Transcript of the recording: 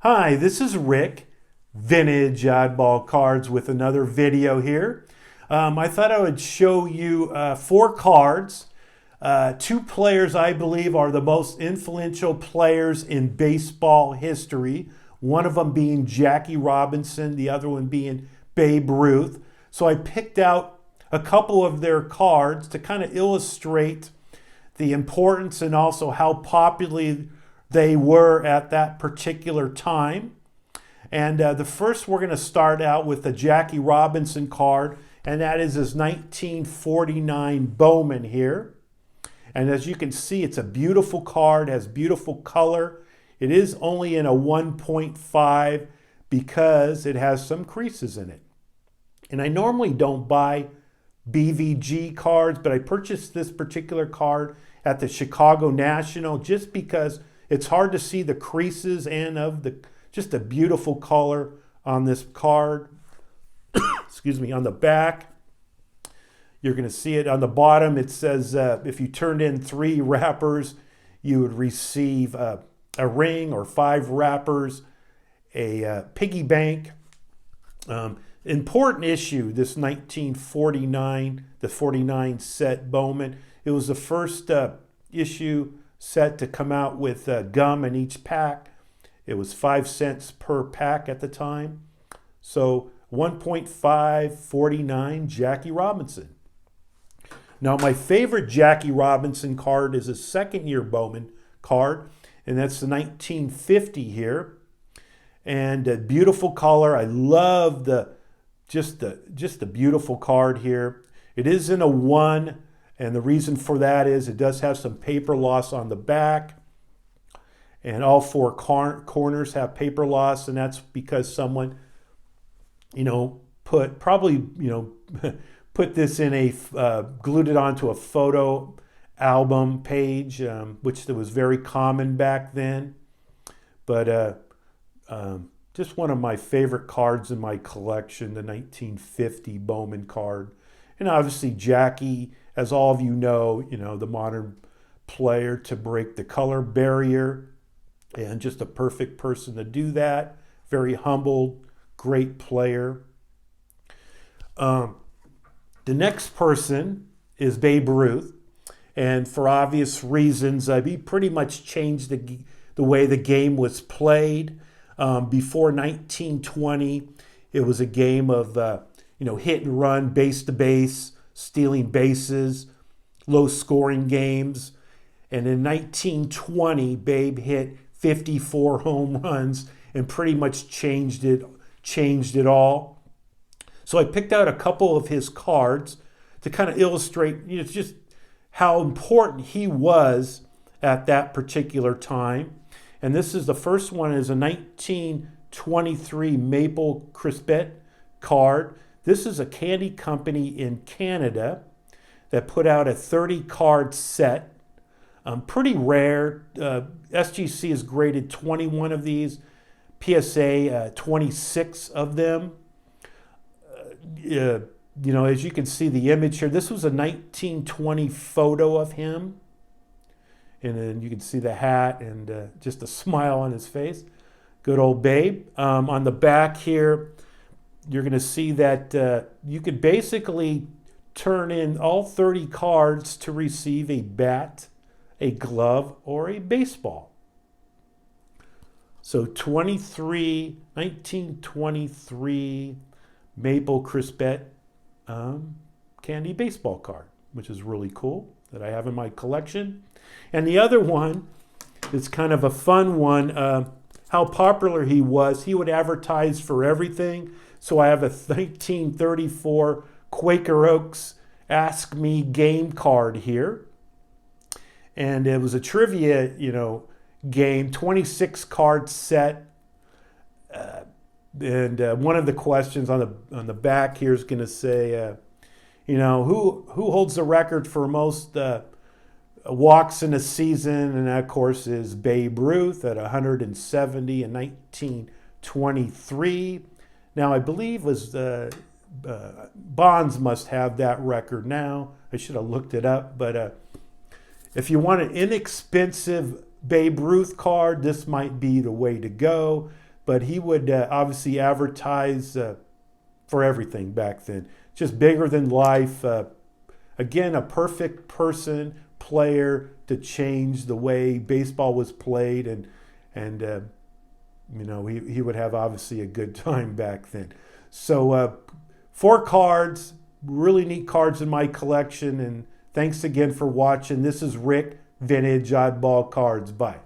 Hi, this is Rick, Vintage Oddball Cards, with another video here. I thought I would show you four cards. Two players I believe are the most influential players in baseball history. One of them being Jackie Robinson, the other one being Babe Ruth. So I picked out a couple of their cards to kind of illustrate the importance and also how popular they were at that particular time. And the first, we're going to start out with the Jackie Robinson card, and that is his 1949 Bowman here. And as you can see, it's a beautiful card, has beautiful color. It is only in a 1.5 because it has some creases in it. And I normally don't buy BVG cards, but I purchased this particular card at the Chicago National just because it's hard to see the creases and just a beautiful color on this card. Excuse me, on the back. You're going to see it on the bottom. It says if you turned in 3 wrappers, you would receive a ring, or 5 wrappers, a piggy bank. Important issue, this 1949, the 49 set Bowman. It was the first issue set to come out with gum in each pack. It was 5 cents per pack at the time. So 1.549 Jackie Robinson. Now my favorite Jackie Robinson card is a second year Bowman card, and that's the 1950 here. And a beautiful color. I love just the beautiful card here. It is in a 1, and the reason for that is it does have some paper loss on the back, and all 4 corners have paper loss, and that's because someone, put this in glued it onto a photo album page, which was very common back then. But just one of my favorite cards in my collection, the 1950 Bowman card. And obviously Jackie, as all of you know, the modern player to break the color barrier, and just a perfect person to do that. Very humble, great player. The next person is Babe Ruth. And for obvious reasons, he pretty much changed the way the game was played. Before 1920, it was a game of hit and run, base to base, stealing bases, low scoring games. And in 1920, Babe hit 54 home runs and pretty much changed it all. So I picked out a couple of his cards to kind of illustrate just how important he was at that particular time. And this is the first one, is a 1923 Maple Crispet card. This is a candy company in Canada that put out a 30 card set. Pretty rare. SGC has graded 21 of these, PSA 26 of them. As you can see the image here, this was a 1920 photo of him. And then you can see the hat and just a smile on his face. Good old Babe. On the back here, you're going to see that you could basically turn in all 30 cards to receive a bat, a glove, or a baseball. So 1923 Maple Crispet candy baseball card, which is really cool, that I have in my collection. And the other one is kind of a fun one. How popular he was. He would advertise for everything. So I have a 1934 Quaker Oaks Ask Me game card here. And it was a trivia, game, 26 card set. And one of the questions on the back here is going to say, who holds the record for most walks in a season? And that, of course, is Babe Ruth at 170 in 1923. Now, I believe Bonds must have that record now. I should have looked it up. But if you want an inexpensive Babe Ruth card, this might be the way to go. but he would obviously advertise for everything back then. Just bigger than life. Again, a perfect player to change the way baseball was played, and he would have obviously a good time back then. So 4 cards, really neat cards in my collection, and thanks again for watching. This is Rick, Vintage Oddball Cards. Bye.